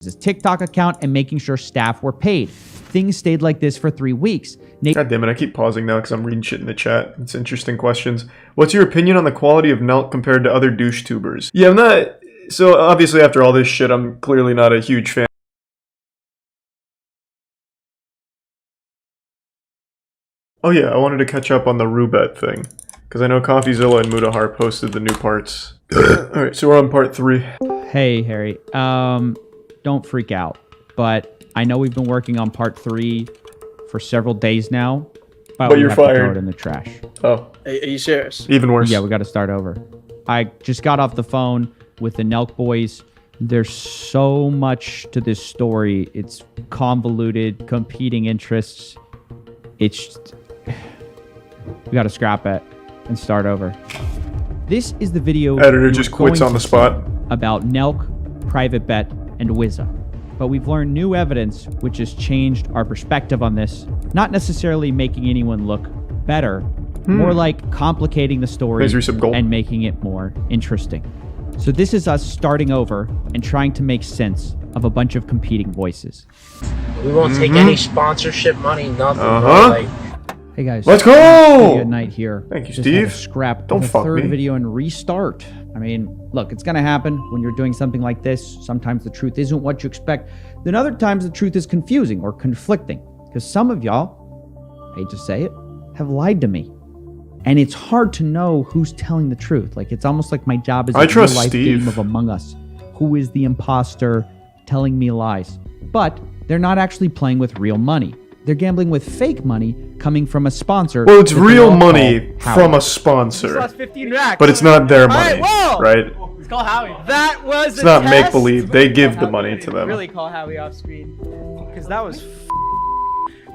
his TikTok account and making sure staff were paid. Things stayed like this for 3 weeks. God damn it, I keep pausing now because I'm reading shit in the chat. It's interesting questions. What's your opinion on the quality of NELK compared to other douche tubers? Yeah, I'm not... So, obviously, after all this shit, I'm clearly not a huge fan. Oh yeah, I wanted to catch up on the ROOBET thing. Because I know CoffeeZilla and Mudahar posted the new parts. Alright, so we're on part 3. Hey, Harry. Don't freak out. But I know we've been working on part 3 for several days now. But you're fired. Throw it in the trash. Oh. Are you serious? Even worse. Yeah, we got to start over. I just got off the phone with the NELK boys. There's so much to this story. It's convoluted, competing interests. It's just... We got to scrap it and start over. This is the video... Editor just quits on the spot. ...about NELK, Private Bet, and Wizza. But we've learned new evidence which has changed our perspective on this. Not necessarily making anyone look better, more like complicating the story and making it more interesting. So this is us starting over and trying to make sense of a bunch of competing voices. We won't take any sponsorship money, nothing. Like, hey guys, let's go! Good night here. Thank you, Just Steve. had to scrap Don't the fuck third me. video and restart. I mean, look, it's gonna happen when you're doing something like this. Sometimes the truth isn't what you expect. Then other times the truth is confusing or conflicting. Because some of y'all, hate to say it, have lied to me. And it's hard to know who's telling the truth. Like, it's almost like my job is a real-life game of Among Us. Who is the imposter telling me lies? But they're not actually playing with real money. They're gambling with fake money coming from a sponsor. Well, it's real money from a sponsor. Lost 15 racks. But it's not their money, right? Let's call Howie. That was It's not make-believe. They give the money to them. Really call Howie off screen. Because that was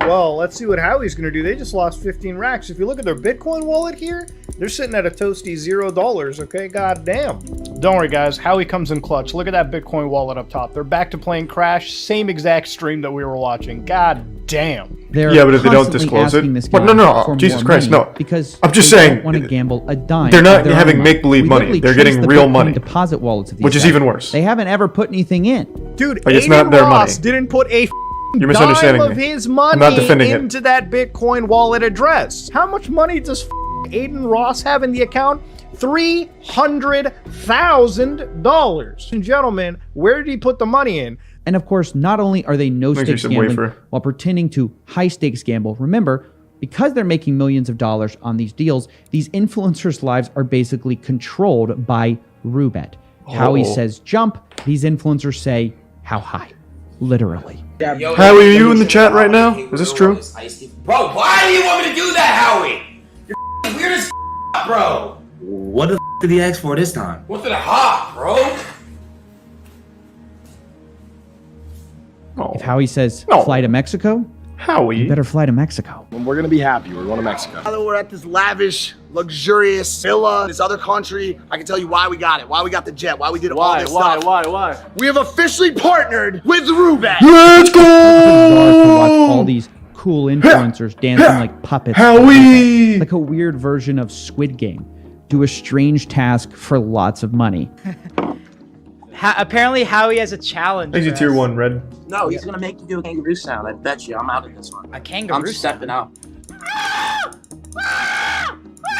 Well, let's see what Howie's going to do. They just lost 15 racks. If you look at their Bitcoin wallet here, they're sitting at a toasty $0, okay? God damn. Don't worry, guys. Howie comes in clutch. Look at that Bitcoin wallet up top. They're back to playing Crash. Same exact stream that we were watching. God damn. Yeah, but if they don't disclose it... What? No, Jesus Christ, no. Because I'm just they saying... don't want to gamble a dime. They're not having make-believe money. They're getting real money. Deposit wallets of these which is guys. even worse. They haven't ever put anything in. Dude, like, it's not their Ross money. Didn't put a You're misunderstanding dime of me. his money I'm not defending into that Bitcoin wallet address. How much money does Aiden Ross have in the account? $300,000. Ladies and gentlemen, where did he put the money in? And of course, not only are they no-stakes gambling while pretending to high-stakes gamble, remember, because they're making millions of dollars on these deals, these influencers' lives are basically controlled by ROOBET. Howie says jump, these influencers say how high. Literally. Howie, are you in the chat right now? Is this true? Bro, why do you want me to do that, Howie? You're weird as bro. What the did he ask for this time? What's the hot, bro? If Howie says fly to Mexico, Howie, you better fly to Mexico. We're gonna be happy. We're going to Mexico. Now that we're at this lavish, luxurious villa, this other country, I can tell you why we got it, why we got the jet, why we did all this stuff. Why? We have officially partnered with ROOBET. Let's go! To watch all these cool influencers dancing like puppets. Howie! Like a weird version of Squid Game. Do a strange task for lots of money. apparently Howie has a challenge. Thank you, tier 1, Red. No, he's gonna make you do a kangaroo sound. I bet you. I'm out of this one. A kangaroo I'm stepping out.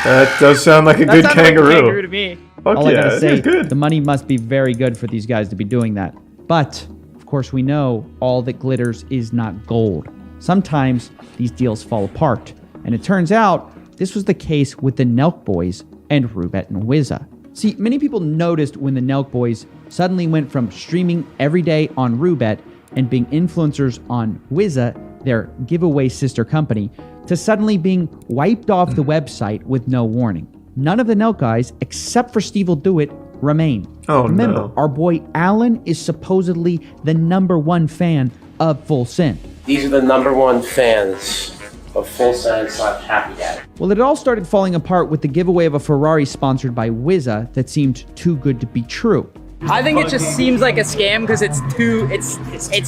That does sound like a good kangaroo. Like a kangaroo to me. Fuck All I gotta say, good. the money must be very good for these guys to be doing that. But, of course, we know all that glitters is not gold. Sometimes these deals fall apart. And it turns out this was the case with the NELK boys and ROOBET and Wizza. See, many people noticed when the NELK boys suddenly went from streaming every day on ROOBET and being influencers on Wizza, their giveaway sister company, to suddenly being wiped off the website with no warning. None of the NELK guys, except for Steve Will Do It, remain. Remember, our boy Alan is supposedly the #1 fan of Full Send. These are the #1 fans of Full Send / Happy Dad. Well, it all started falling apart with the giveaway of a Ferrari sponsored by Wizza that seemed too good to be true. I think it just seems like a scam because it's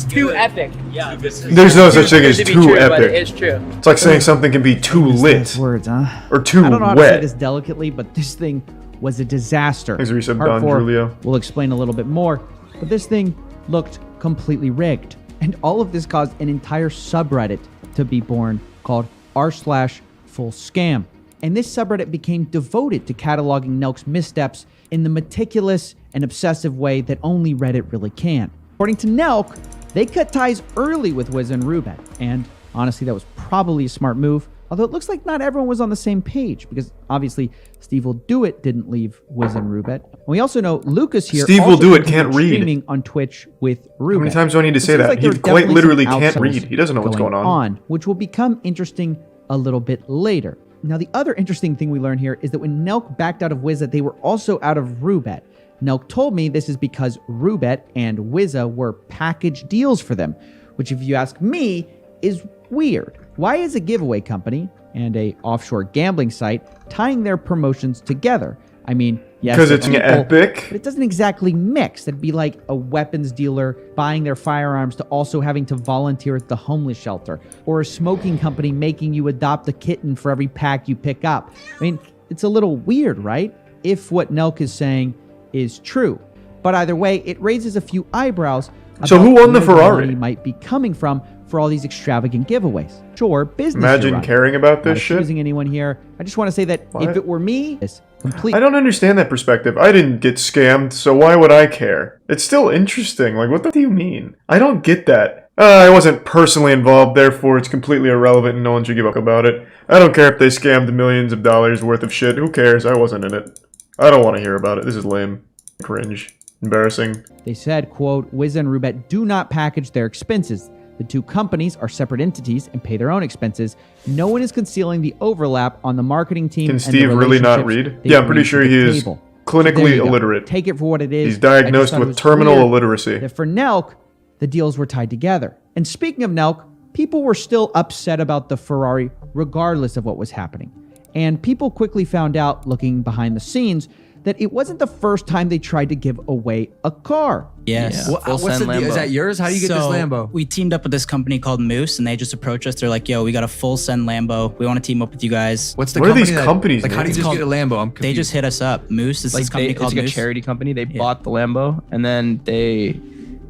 too epic. Yeah. There's no such thing as too epic. But it is true. It's like saying something can be too lit. Words, huh? Or too I don't know how wet. to say this delicately, but this thing was a disaster. Thanks for resub, Part Don 4, Julio. we'll explain a little bit more, but this thing looked completely rigged. And all of this caused an entire subreddit to be born called r/fullscam. And this subreddit became devoted to cataloging NELK's missteps in the meticulous and obsessive way that only Reddit really can. According to NELK, they cut ties early with Wiz and ROOBET, and honestly, that was probably a smart move, although it looks like not everyone was on the same page, because obviously Steve Will Do It didn't leave Wiz and ROOBET. And we also know Lucas here Steve Will Do It can't read. Streaming on Twitch with ROOBET. How many times do I need to say that? Like He quite literally can't read. He doesn't know what's going on. Which will become interesting a little bit later. Now, the other interesting thing we learn here is that when NELK backed out of Wizza, they were also out of ROOBET. NELK told me this is because ROOBET and Wizza were package deals for them, which if you ask me, is weird. Why is a giveaway company and a offshore gambling site tying their promotions together? I mean, yes, because it's epic, but it doesn't exactly mix. It'd be like a weapons dealer buying their firearms to also having to volunteer at the homeless shelter, or a smoking company making you adopt a kitten for every pack you pick up. I mean, it's a little weird, right? If what NELK is saying is true. But either way, it raises a few eyebrows. So who won the where Ferrari? money might be coming from for all these extravagant giveaways. Sure, business. Imagine caring about this shit. Not accusing anyone here. I just want to say that if it were me, it's complete. I don't understand that perspective. I didn't get scammed, so why would I care? It's still interesting. Like, what do you mean? I don't get that. I wasn't personally involved, therefore it's completely irrelevant and no one should give a fuck about it. I don't care if they scammed millions of dollars worth of shit. Who cares? I wasn't in it. I don't want to hear about it. This is lame. Cringe. Embarrassing. They said, quote, Wiz and ROOBET do not package their expenses. The two companies are separate entities and pay their own expenses. No one is concealing the overlap on the marketing team. Can Steve really not read? Yeah, I'm pretty sure he is clinically illiterate. Take it for what it is. He's diagnosed with terminal illiteracy. That for NELK, the deals were tied together. And speaking of NELK, people were still upset about the Ferrari regardless of what was happening. And people quickly found out, looking behind the scenes, that it wasn't the first time they tried to give away a car. Yes. Yeah. What's the deal? Is that yours? How do you get this Lambo? We teamed up with this company called Moose, and they just approached us. They're like, yo, we got a full send Lambo. We want to team up with you guys. What are these companies? Like, how do you just get a Lambo? I'm confused. They just hit us up. Moose is this company called Moose. It's like a charity company. They bought the Lambo, and then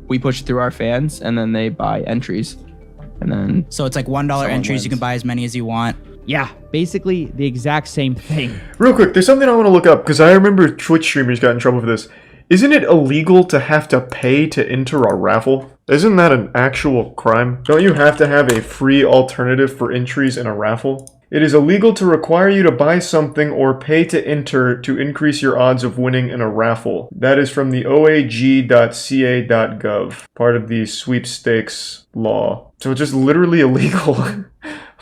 we push it through our fans, and then they buy entries. And then so it's like $1 entries. Wins. You can buy as many as you want. Yeah, basically the exact same thing. Real quick, there's something I want to look up, because I remember Twitch streamers got in trouble for this. Isn't it illegal to have to pay to enter a raffle? Isn't that an actual crime? Don't you have to have a free alternative for entries in a raffle? It is illegal to require you to buy something or pay to enter to increase your odds of winning in a raffle. That is from the oag.ca.gov, part of the sweepstakes law. So it's just literally illegal.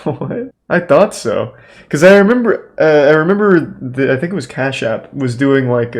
What? I thought so. Because I remember I think it was Cash App was doing like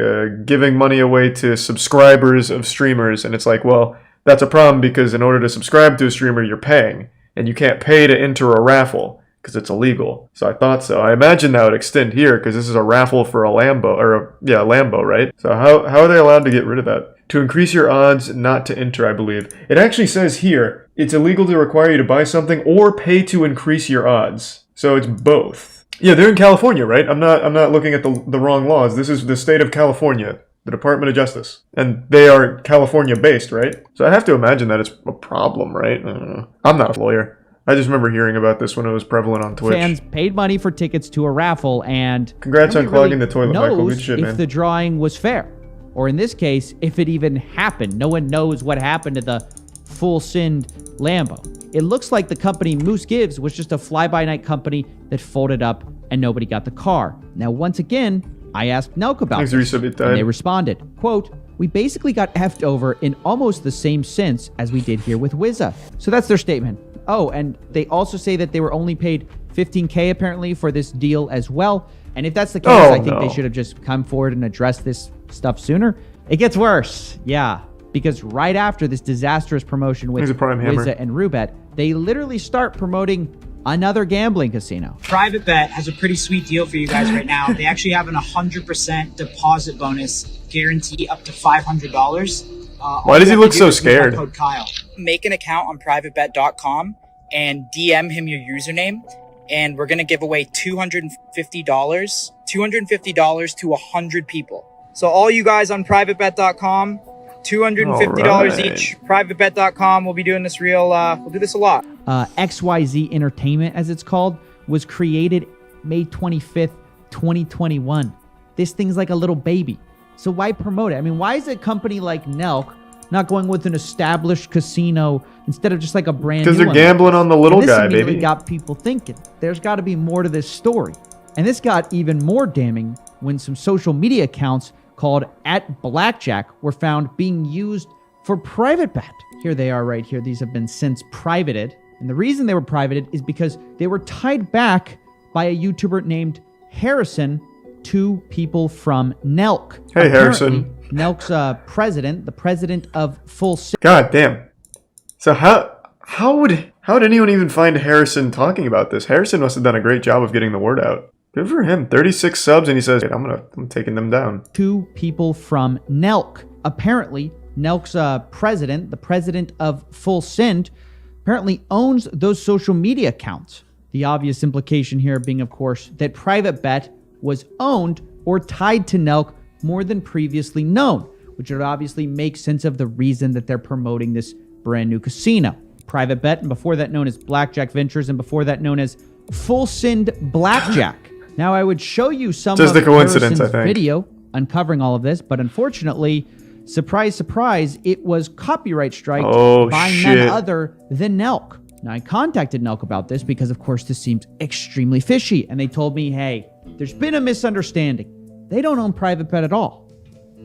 giving money away to subscribers of streamers, and it's like, well, that's a problem because in order to subscribe to a streamer, you're paying, and you can't pay to enter a raffle because it's illegal. So I thought so. I imagine that would extend here because this is a raffle for a Lambo, or a Lambo, right? So how are they allowed to get rid of that? To increase your odds not to enter, I believe. It actually says here, it's illegal to require you to buy something or pay to increase your odds. So it's both. Yeah, they're in California, right? I'm not looking at the wrong laws. This is the state of California, the Department of Justice. And they are California-based, right? So I have to imagine that it's a problem, right? I don't know. I'm not a lawyer. I just remember hearing about this when it was prevalent on Twitch. Fans paid money for tickets to a raffle, and congrats on clogging the toilet, Michael. Good shit, man. If the drawing was fair, or in this case, if it even happened. No one knows what happened to the full send Lambo. It looks like the company Moose Gives was just a fly-by-night company that folded up and nobody got the car. Now, once again, I asked NELK about this, and they responded, quote, we basically got effed over in almost the same sense as we did here with Wizza. So that's their statement. Oh, and they also say that they were only paid $15K apparently for this deal as well. And if that's the case, I think they should have just come forward and addressed this stuff sooner. It gets worse. Yeah. Because right after this disastrous promotion with Wizza and ROOBET, they literally start promoting another gambling casino. Private Bet has a pretty sweet deal for you guys right now. They actually have an 100% deposit bonus guarantee up to $500. Why does he look so scared? Code Kyle. Make an account on privatebet.com and DM him your username, and we're going to give away $250 to 100 people. So all you guys on privatebet.com, $250 Alright. each. PrivateBet.com. We'll be doing this we'll do this a lot. XYZ Entertainment, as it's called, was created May 25th, 2021. This thing's like a little baby. So why promote it? I mean, why is a company like NELK not going with an established casino instead of just like a brand new one? Because they're gambling on the little And guy, this immediately baby. got people thinking. There's got to be more to this story. And this got even more damning when some social media accounts called @Blackjack were found being used for private bet. Here they are right here. These have been since privated. And the reason they were privated is because they were tied back by a YouTuber named Harrison to people from NELK. Hey, Apparently, Harrison. NELK's president, the president of Full Sin. God damn. So how would anyone even find Harrison talking about this? Harrison must have done a great job of getting the word out. Good for him. 36 subs, and he says, I'm taking them down. Two people from NELK. Apparently, NELK's president, the president of Full Sin, apparently owns those social media accounts. The obvious implication here being, of course, that Private Bet was owned or tied to NELK more than previously known, which would obviously make sense of the reason that they're promoting this brand new casino. Private Bet, and before that known as Blackjack Ventures, and before that known as Full Sin Blackjack. Now, I would show you some Just of a coincidence, Harrison's I think. video uncovering all of this, but unfortunately, surprise, surprise, it was copyright strike by shit. none other than NELK. Now, I contacted NELK about this because, of course, this seems extremely fishy, and they told me, hey, there's been a misunderstanding. They don't own Private Bet at all,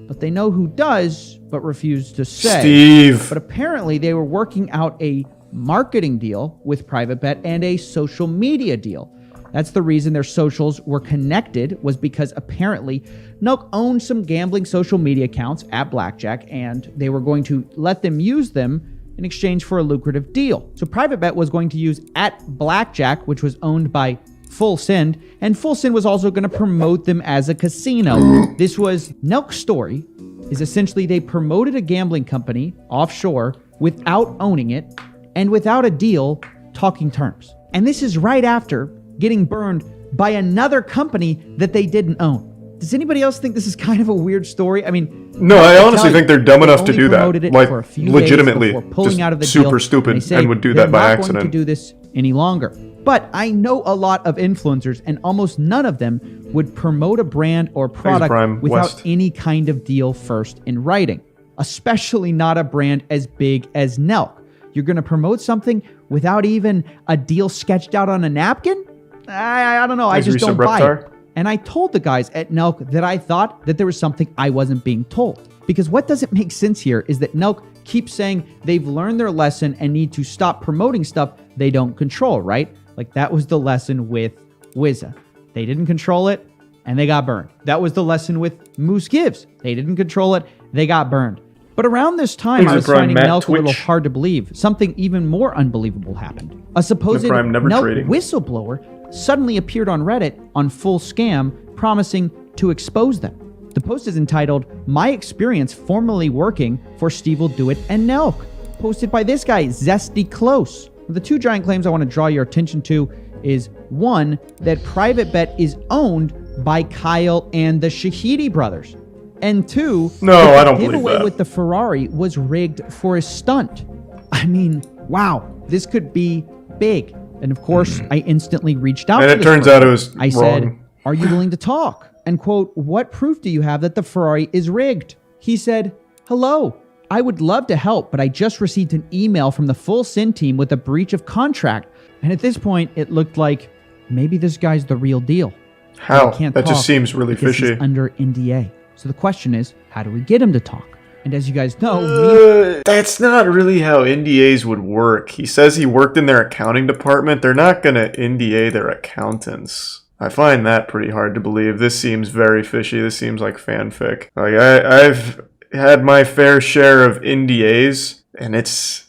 but they know who does, but refuse to say. Steve. But apparently, they were working out a marketing deal with Private Bet and a social media deal. That's the reason their socials were connected, was because apparently NELK owned some gambling social media accounts at Blackjack, and they were going to let them use them in exchange for a lucrative deal. So Private Bet was going to use @Blackjack, which was owned by Full Sin, and Full Sin was also going to promote them as a casino. This was NELK's story, is essentially they promoted a gambling company offshore without owning it and without a deal talking terms. And this is right after getting burned by another company that they didn't own. Does anybody else think this is kind of a weird story? I mean, No, I honestly think they're dumb enough to only do that. promoted it Like, for a few days legitimately. before pulling Just out of the super deal, stupid they say and would do they're that by not accident. going to do this any longer. But I know a lot of influencers, and almost none of them would promote a brand or product Prime without West. any kind of deal first in writing, especially not a brand as big as NELK. You're going to promote something without even a deal sketched out on a napkin? I don't know. I just don't buy it. And I told the guys at NELK that I thought that there was something I wasn't being told. Because what doesn't make sense here is that NELK keeps saying they've learned their lesson and need to stop promoting stuff they don't control, right? Like that was the lesson with Wizza. They didn't control it and they got burned. That was the lesson with Moose Gives. They didn't control it, they got burned. But around this time, I was finding NELK a little hard to believe. Something even more unbelievable happened. A supposed NELK whistleblower suddenly appeared on Reddit on Full Scam, promising to expose them. The post is entitled, "My Experience Formerly Working for Steve Will Do It and NELK," posted by this guy, Zesty Close. The two giant claims I want to draw your attention to is, one, that Private Bet is owned by Kyle and the Shahidi brothers. And two, No, that I don't the believe giveaway that. with the Ferrari was rigged for a stunt. I mean, wow, this could be big. And of course, I instantly reached out And to it this turns person. out it was I said, wrong. "Are you willing to talk?" And quote, "What proof do you have that the Ferrari is rigged?" He said, "Hello, I would love to help, but I just received an email from the Full Sin team with a breach of contract." And at this point, it looked like maybe this guy's the real deal. How? But he can't That just talk seems really because he's fishy. under NDA. So the question is, how do we get him to talk? And as you guys know, That's not really how NDAs would work. He says he worked in their accounting department. They're not going to NDA their accountants. I find that pretty hard to believe. This seems very fishy. This seems like fanfic. Like I've had my fair share of NDAs, and it's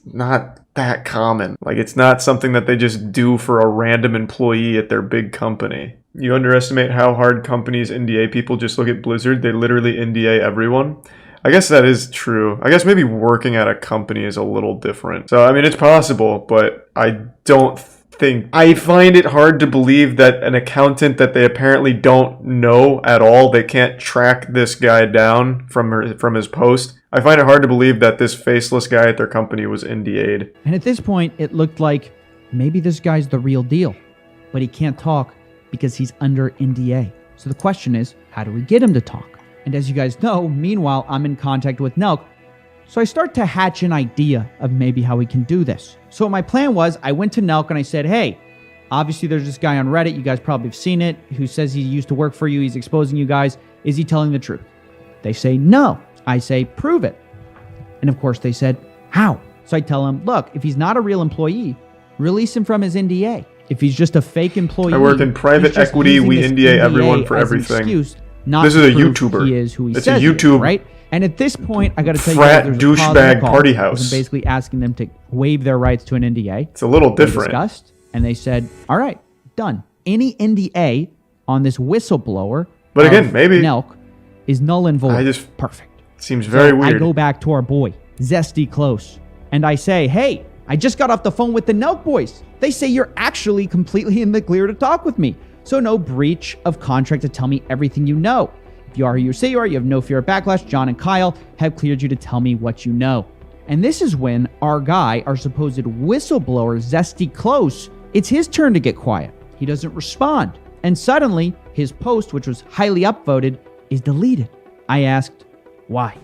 not that common. Like it's not something that they just do for a random employee at their big company. You underestimate how hard companies NDA people. Just look at Blizzard. They literally NDA everyone. I guess that is true. I guess maybe working at a company is a little different. So, I mean, it's possible, but I don't think. I find it hard to believe that an accountant that they apparently don't know at all, they can't track this guy down from his post. I find it hard to believe that this faceless guy at their company was NDA'd. And at this point, it looked like maybe this guy's the real deal, but he can't talk because he's under NDA. So the question is, how do we get him to talk? And as you guys know, meanwhile, I'm in contact with NELK. So I start to hatch an idea of maybe how we can do this. So my plan was, I went to NELK and I said, hey, obviously there's this guy on Reddit, you guys probably have seen it, who says he used to work for you, he's exposing you guys. Is he telling the truth? They say no. I say, prove it. And of course they said, how? So I tell him, look, if he's not a real employee, release him from his NDA. If he's just a fake employee, I work in private equity, we NDA everyone for everything. This is a YouTuber. He is who he it's says a YouTube, right? And at this point, I got to tell you, frat there's douchebag party house. I'm basically asking them to waive their rights to an NDA. It's a little different. They discussed, and they said, all right, done. Any NDA on this whistleblower, but again, maybe NELK, is null and void. Perfect. Seems very weird. I go back to our boy, Zesty Close, and I say, hey, I just got off the phone with the NELK boys. They say you're actually completely in the clear to talk with me. So no breach of contract to tell me everything you know. If you are who you say you are, you have no fear of backlash. John and Kyle have cleared you to tell me what you know. And this is when our guy, our supposed whistleblower, Zesty Close, it's his turn to get quiet. He doesn't respond. And suddenly, his post, which was highly upvoted, is deleted. I asked, why?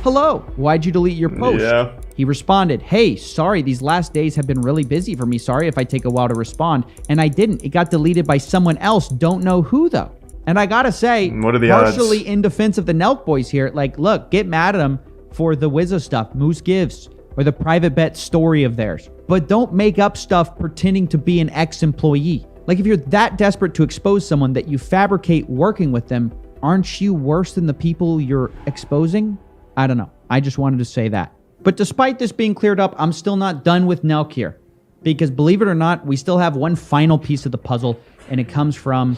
Hello, why'd you delete your post? Yeah. He responded, hey, sorry, these last days have been really busy for me. Sorry if I take a while to respond. And I didn't. It got deleted by someone else. Don't know who, though. And I gotta say, what are the partially odds? In defense of the NELK boys here, like, look, get mad at them for the Wizzo stuff, Moose Gives, or the private bet story of theirs. But don't make up stuff pretending to be an ex-employee. Like, if you're that desperate to expose someone that you fabricate working with them, aren't you worse than the people you're exposing? I don't know. I just wanted to say that. But despite this being cleared up, I'm still not done with NELK here. Because believe it or not, we still have one final piece of the puzzle, and it comes from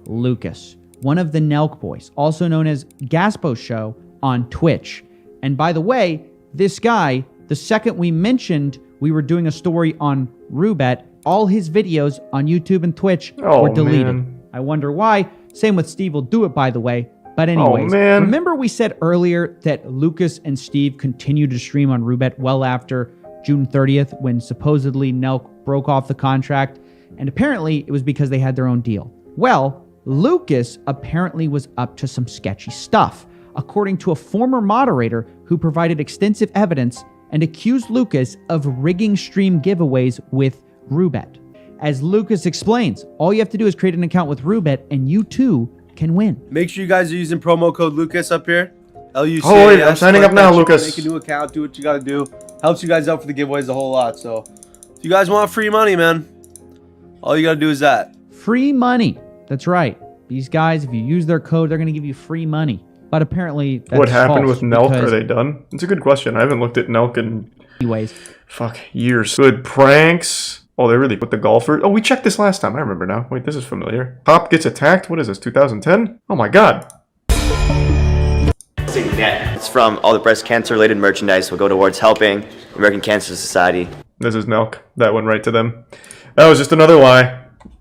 Lucas, one of the NELK boys, also known as Gaspo Show on Twitch. And by the way, this guy, the second we mentioned we were doing a story on ROOBET, all his videos on YouTube and Twitch were deleted. Man. I wonder why. Same with Steve will do it, by the way. But anyways, remember we said earlier that Lucas and Steve continued to stream on ROOBET well after June 30th when supposedly NELK broke off the contract, and apparently it was because they had their own deal. Well, Lucas apparently was up to some sketchy stuff, according to a former moderator who provided extensive evidence and accused Lucas of rigging stream giveaways with ROOBET. As Lucas explains, all you have to do is create an account with ROOBET and you too can win. Make sure you guys are using promo code Lucas up here. LUCAS. Oh wait, I'm signing up now, Lucas. Make a new account, do what you gotta do. Helps you guys out for the giveaways a whole lot. So if you guys want free money, man, all you gotta do is that. Free money. That's right. These guys, if you use their code, they're gonna give you free money. But apparently that's what happened false with NELK? because- Are they done? It's a good question. I haven't looked at NELK in anyways. Years. Good pranks. Oh, they really put the golfer. Oh, we checked this last time. I remember now. Wait, this is familiar. Pop gets attacked. What is this, 2010? Oh my god. It's from all the breast cancer related merchandise will go towards helping the American Cancer Society. This is NELK. That went right to them. That was just another lie.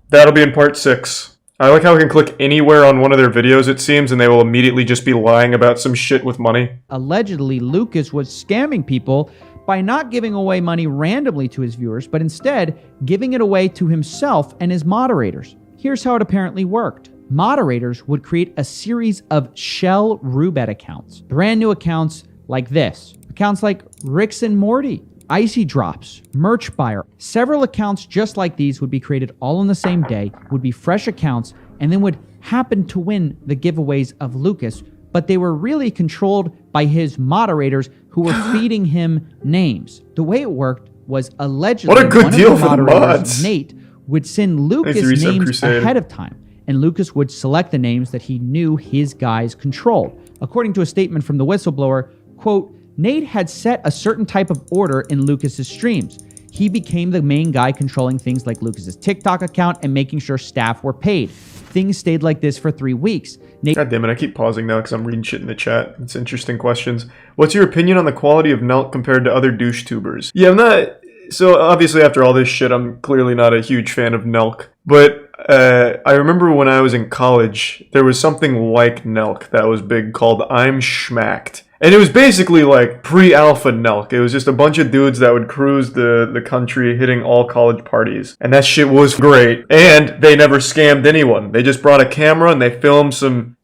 That'll be in part 6. I like how we can click anywhere on one of their videos, it seems, and they will immediately just be lying about some shit with money. Allegedly, Lucas was scamming people by not giving away money randomly to his viewers, but instead giving it away to himself and his moderators. Here's how it apparently worked. Moderators would create a series of shell ROOBET accounts, brand new accounts like this. Accounts like Ricks and Morty, Icy Drops, Merch Buyer. Several accounts just like these would be created all on the same day, would be fresh accounts, and then would happen to win the giveaways of Lucas, but they were really controlled by his moderators who were feeding him names. The way it worked was allegedly what a good one deal of the for the moderators, mods. Nate, would send Lucas names ahead of time, and Lucas would select the names that he knew his guys controlled. According to a statement from the whistleblower, quote, Nate had set a certain type of order in Lucas's streams. He became the main guy controlling things like Lucas's TikTok account and making sure staff were paid. Things stayed like this for 3 weeks. Nate, God damn it, I keep pausing now because I'm reading shit in the chat. It's interesting questions. What's your opinion on the quality of NELK compared to other douche tubers? Yeah, I'm not... So obviously after all this shit, I'm clearly not a huge fan of NELK. But I remember when I was in college, there was something like NELK that was big called I'm Schmacked. And it was basically like pre-alpha NELK. It was just a bunch of dudes that would cruise the country hitting all college parties. And that shit was great. And they never scammed anyone. They just brought a camera and they filmed some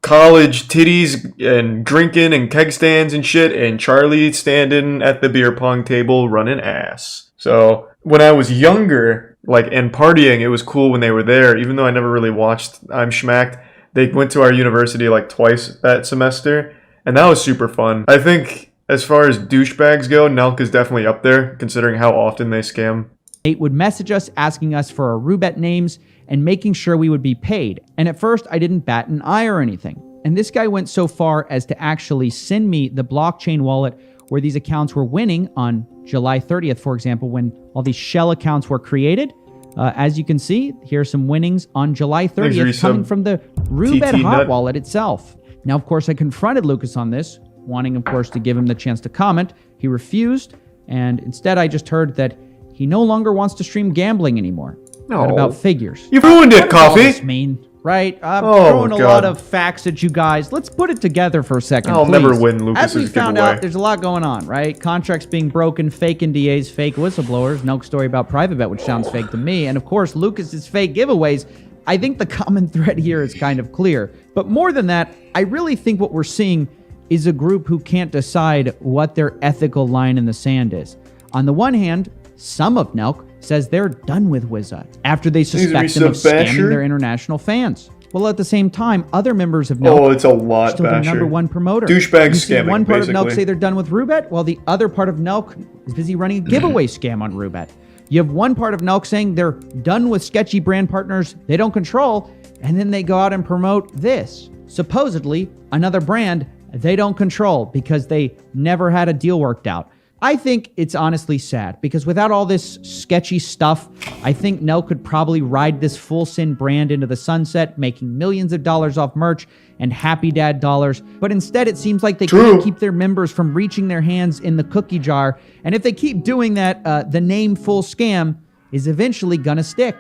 college titties and drinking and keg stands and shit. And Charlie standing at the beer pong table running ass. So when I was younger, and partying, it was cool when they were there. Even though I never really watched I'm Schmacked, they went to our university twice that semester. And that was super fun. I think as far as douchebags go, NELK is definitely up there, considering how often they scam. Nate would message us asking us for our ROOBET names and making sure we would be paid. And at first, I didn't bat an eye or anything. And this guy went so far as to actually send me the blockchain wallet where these accounts were winning on July 30th, for example, when all these shell accounts were created. As you can see, here's some winnings on July 30th coming from the ROOBET hot wallet itself. Now, of course, I confronted Lucas on this, wanting, of course, to give him the chance to comment. He refused, and instead I just heard that he no longer wants to stream gambling anymore. Not about figures. You ruined it, Coffee! What does this mean? Right? I'm throwing a lot of facts at you guys. Let's put it together for a second, I'll never win Lucas's As we found out, there's a lot going on, right? Contracts being broken, fake NDAs, fake whistleblowers, NELK story about Private Bet, which sounds fake to me, and of course, Lucas's fake giveaways. I think the common thread here is kind of clear. But more than that, I really think what we're seeing is a group who can't decide what their ethical line in the sand is. On the one hand, some of NELK says they're done with Wizza after they suspect them of scamming their international fans. Well, at the same time, other members of NELK it's a lot still their number one promoter. Douchebag scamming, one part basically. of NELK say they're done with ROOBET, while the other part of NELK is busy running a giveaway scam on ROOBET. You have one part of NELK saying they're done with sketchy brand partners they don't control, and then they go out and promote this. Supposedly, another brand they don't control because they never had a deal worked out. I think it's honestly sad because without all this sketchy stuff, I think NELK could probably ride this full sin brand into the sunset, making millions of dollars off merch and happy dad dollars. But instead, it seems like they can't keep their members from reaching their hands in the cookie jar. And if they keep doing that, the name full scam is eventually gonna stick.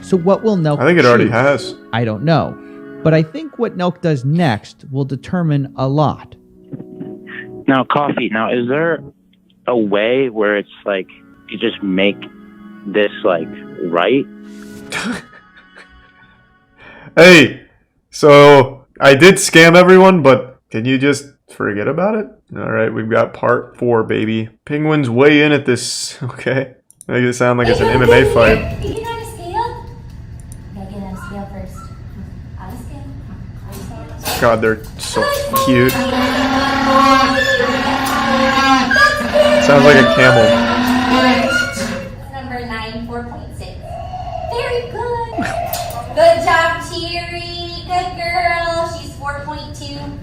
So what will NELK I think it already choose? has. I don't know. But I think what NELK does next will determine a lot. Now, Coffee, is there a way where it's you just make this right? Hey, so I did scam everyone, but can you just forget about it? All right, we've got part 4, baby. Penguins weigh in at this. Okay, make it sound like it's an MMA fight. Can you know how to scale? Gotta get on a scale first. How to scale? God, they're so cute. Sounds like a camel. Number 9, 4.6. Very good. Good job, Cheery. Good girl. She's 4.2.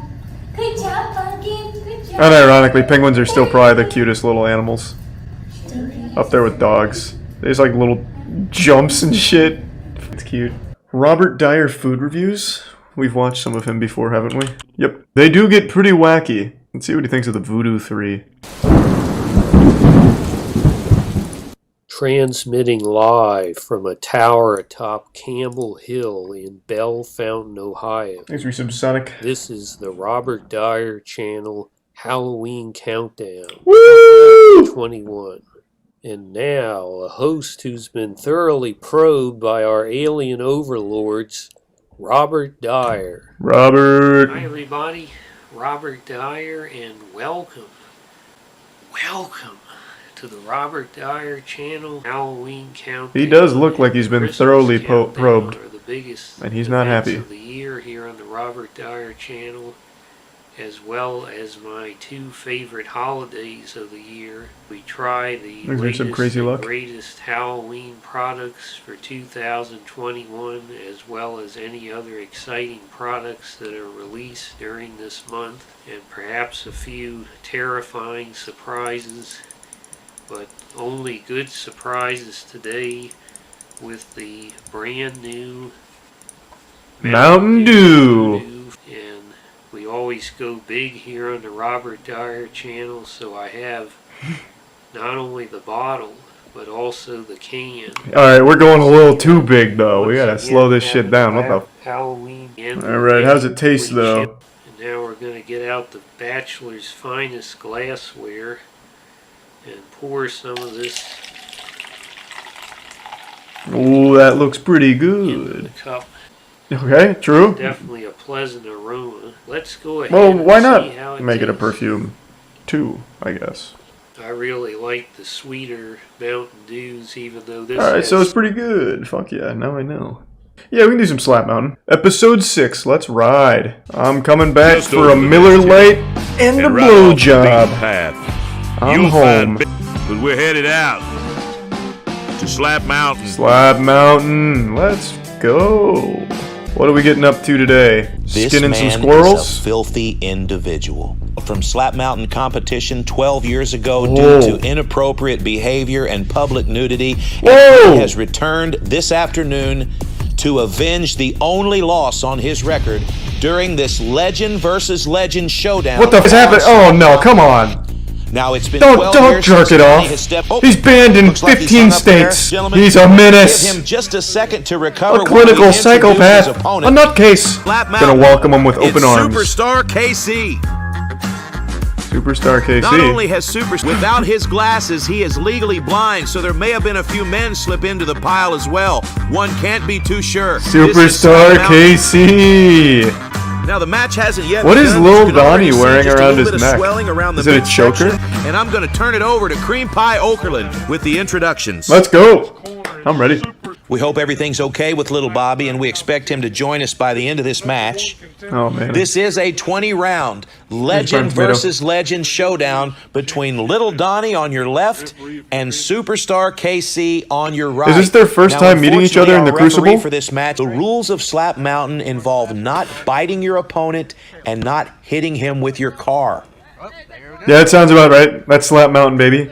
Good job, Pumpkin. Good job. Unironically, penguins are still probably the cutest little animals. Up there with dogs. They just little jumps and shit. It's cute. Robert Dyer food reviews. We've watched some of him before, haven't we? Yep. They do get pretty wacky. Let's see what he thinks of the Voodoo 3. Transmitting live from a tower atop Campbell Hill in Bell Fountain, Ohio. Thanks for some Sonic. This is the Robert Dyer Channel Halloween Countdown. Woo! 21. And now, a host who's been thoroughly probed by our alien overlords, Robert Dyer. Robert. Hi, everybody. Robert Dyer, and welcome to the Robert Dyer Channel Halloween Countdown. He does look like he's been thoroughly probed, the biggest and he's not happy. of the year here on the Robert Dyer Channel, as well as my 2 favorite holidays of the year. We try the greatest Halloween products for 2021, as well as any other exciting products that are released during this month, and perhaps a few terrifying surprises, but only good surprises today with the brand new Mountain Dew. And we always go big here on the Robert Dyer Channel, so I have not only the bottle, but also the can. Alright, we're going a little too big, though. We gotta slow this shit down. What the... Halloween. Alright, how's it taste, though? And now we're going to get out the Bachelor's finest glassware and pour some of this Ooh, that looks pretty good. cup. Okay, true. Definitely a pleasant aroma. Let's go ahead. Well, why and see how not make it a tastes. perfume, too, I guess. I really like the sweeter Mountain Dews, even though this Alright, has so it's pretty good. Fuck yeah, now I know. Yeah, we can do some Slap Mountain. Episode 6, let's ride. I'm coming back for a Miller Lite and a blowjob. I'm home. But we're headed out to Slap Mountain. Slap Mountain, let's go. What are we getting up to today? This Skinning man some squirrels? is a filthy individual. From Slap Mountain competition 12 years ago Whoa. due to inappropriate behavior and public nudity, Whoa. and he has returned this afternoon to avenge the only loss on his record during this legend versus legend showdown. What the f is happening? Oh no, come on. Now it's been Don't 12 years jerk since it Johnny off. has stepped- He's banned in Looks like he's 15 hung up there. states. Gentlemen, He's a menace. Give him just a second to recover. A while we clinical introduce psychopath. his A opponent. nutcase. Slap Gonna Mountain. welcome him with It's open arms. Superstar KC. Superstar KC. Not only has without his glasses, he is legally blind, so there may have been a few men slip into the pile as well. One can't be too sure. This is Superstar Slap Mountain. KC. Now the match hasn't yet What is begun. Lil You can already Donnie see wearing just a around little his bit of neck? swelling around the Is it a choker? midsection, and I'm going to turn it over to Cream Pie Okerlund with the introductions. Let's go. I'm ready. We hope everything's okay with little Bobby, and we expect him to join us by the end of this match. Oh, man. This is a 20-round legend Tomato. versus legend showdown between Little Donnie on your left and Superstar KC on your right. Is this their first time meeting each other in the unfortunately, our referee Crucible? for this match, the rules of Slap Mountain involve not biting your opponent and not hitting him with your car. Yeah, that sounds about right. That's Slap Mountain, baby.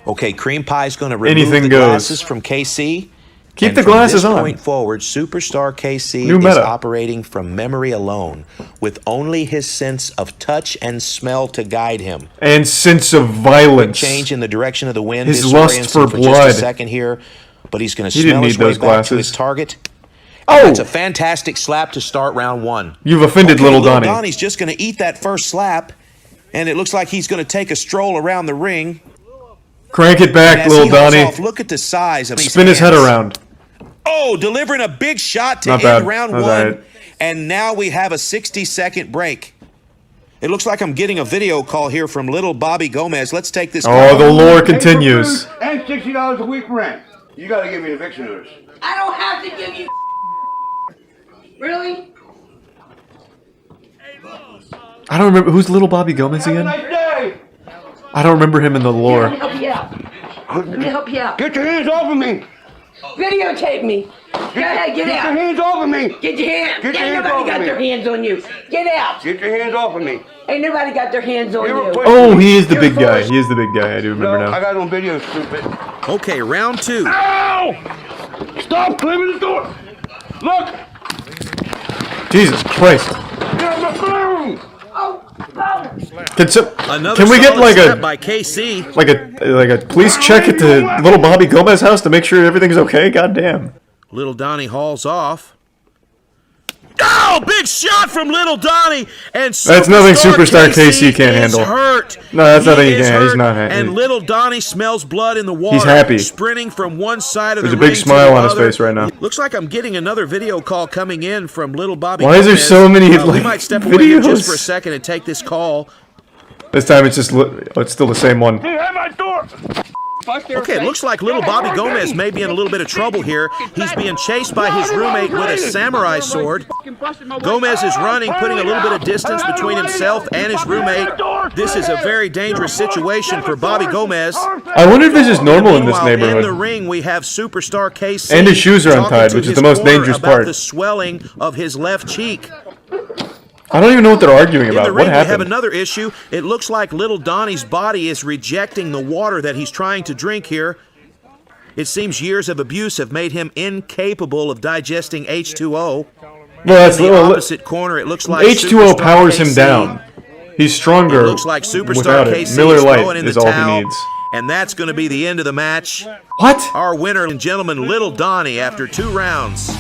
Okay, Cream Pie's going to remove Anything the goes. glasses from KC. Keep And the from glasses this on. point forward, Superstar KC New is meta. operating from memory alone, with only his sense of touch and smell to guide him. And sense of Quick violence. change in the direction of the wind. His disorients lust him for just blood. a second here, but he's going to He didn't smell his need way those back to his glasses. target. Oh! That's a fantastic slap to start round one. You've offended Okay, Little Donnie. Donnie's just going to eat that first slap, and it looks like he's going to take a stroll around the ring. Crank it And back, as Little he holds Donnie. off, look at the size of Spin his head hands. around. Oh, delivering a big shot to Not end bad. round That's one. all right. And now we have a 60-second break. It looks like I'm getting a video call here from little Bobby Gomez. Let's take this Oh, call. the lore continues. And $60 a week rent. You gotta give me an eviction notice. I don't have to give you. Really? I don't remember. Who's Little Bobby Gomez again? I don't remember him in the lore. Let me help you out. Let me help you out. Get your hands off of me! Videotape me. Go ahead, get out. Get your hands off of me! Get your hands. Get your hands Nobody off got of me. their hands on you. Get out. Get your hands off of me! Ain't nobody got their hands on you. Oh, he is the big guy. He is the big guy. I do remember I now. got it on video, stupid. Okay, round two. Ow! Stop slamming the door! Look! Jesus Christ. Get on the phone! Can we get like slap a by KC. like a police check at the Little Bobby Gomez house to make sure everything's okay? God damn. Little Donnie hauls off. Oh, big shot from Little Donnie, and That's nothing Superstar KC can't is handle. Hurt. No, that's He nothing he is can't. He's hurt, not happy. And Little Donnie smells blood in the water. He's happy. Sprinting from one side of There's the a big ring to smile the on his other. face right now. Looks like I'm getting another video call coming in from Little Bobby. Why is there Gomez. so many, We like, might step away here just videos? for a second and take this call. This time it's just it's still the same one. Hey, have my door! Okay, it looks like little Bobby Gomez may be in a little bit of trouble here. He's being chased by his roommate with a samurai sword. Gomez is running, putting a little bit of distance between himself and his roommate. This is a very dangerous situation for Bobby Gomez. I wonder if this is normal in this Meanwhile, in the neighborhood. ring, we have Superstar KC. And his shoes are talking untied, to which is his the most corner dangerous about part. the swelling of his left cheek. I don't even know what they're arguing In the about. ring, What we have happened? another issue. It looks like little Donnie's body is rejecting the water that he's trying to drink here. It seems years of abuse have made him incapable of digesting H2O. Well, that's In the little. opposite corner, it looks like H2O Superstar powers him KC. down. He's stronger It looks like Superstar without it. KC Miller is Lite throwing in is the all towel, he needs. and that's going to be the end of the match. What? Our winner and gentleman, Little Donnie, after 2 rounds.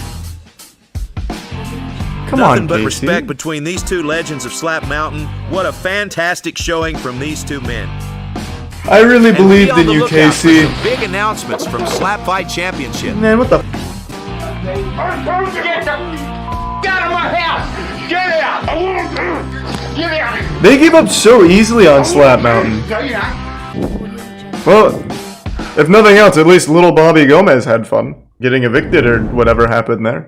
Come Nothing on, but Casey. respect between these 2 legends of Slap Mountain. What a fantastic showing from these 2 men. I really And believed be on in the you, lookout for Casey. some big announcements from Slap Fight Championship. Man, what the? Get the out of my house! Get out! Get out! They give up so easily on Slap Mountain. Well, if nothing else, at least little Bobby Gomez had fun getting evicted or whatever happened there.